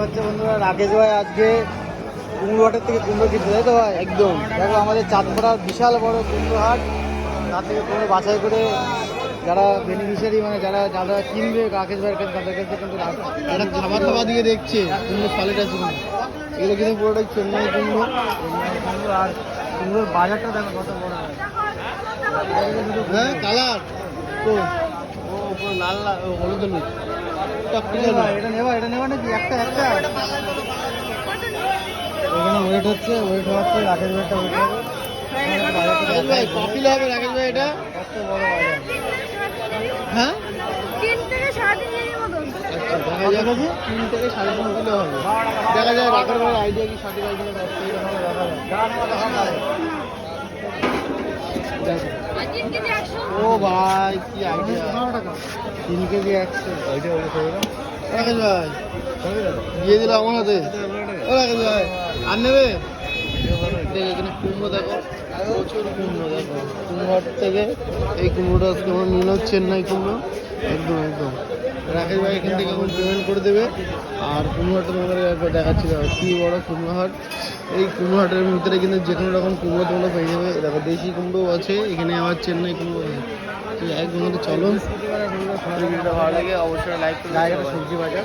হচ্ছে বন্ধুরা রাকেশ ভাই আজকে কুমড়োহাটের থেকে কুমড়ো কিনতে, তাই তো ভাই? একদম। দেখো আমাদের চাঁদপাড়ার বিশাল বড় কুমড়ো হাট, তার থেকে কুমড়ো বাছাই করে যারা বেনিফিশিয়ারি মানে যারা যারা কিনবে রাকেশ ভাইয়ের কাছে তাদের কাছে কিন্তু একটা খাবার খাবার দিয়ে দেখছে কুমড়ো সলিড আছে কিনা। এগুলো কিন্তু পুরোটাই চেন্নাই কুমড়ো। কুমড়ো আর কুমড়োর বাজারটা দেখো কত বড় হয়। হ্যাঁ কালার তো ও উপরে লাল লাল হলুদ হলুদ এটা নেবা নাকি একটা এখানে ওয়েট হচ্ছে রাকেশ ভাইটা ওয়েট হবে। ভাই কপিল হবে রাকেশ ভাই এটা কত বড় বাজার। হ্যাঁ 3 থেকে 3.5 কেজির মতো। আচ্ছা দেখা যাবে 3 থেকে 3.5 কিলো হবে। দেখা যায় রাকেশ ভাইয়ের আইডিয়া কি সঠিক আইডিয়া আর 3 কেজি 100। ও ভাই কি আইডিয়া 3 কেজি 100 ওইটা রাকেশ ভাই দিয়ে দিলাম আমার হাতে। ও রাকেশ ভাই আর নেবে দেখো এখানে কুমড়ো দেখো প্রচুর কুমড়ো দেখো কুমড়োর থেকে এই কুমড়োটা আজকে আমরা নিয়ে নেব চেন্নাই কুমড়ো একদম একদম। রাকেশ ভাই এখান থেকে এখন পেমেন্ট করে দেবে। আর কুমড়োহাটটা তোমাদের একবার দেখাচ্ছি দেখো কী বড় কুমড়োহাট। এই কুমড়োহাটের ভিতরে কিন্তু যে কোনো রকম কুমড়ো টুমড়ো পেয়ে যাবে। দেখো দেশি কুমড়োও আছে এখানে, আবার চেন্নাই কুমড়ো আছে। তো একদম চলো, ভিডিওটা ভালো লাগে অবশ্যই লাইক করে সবজি বাজার।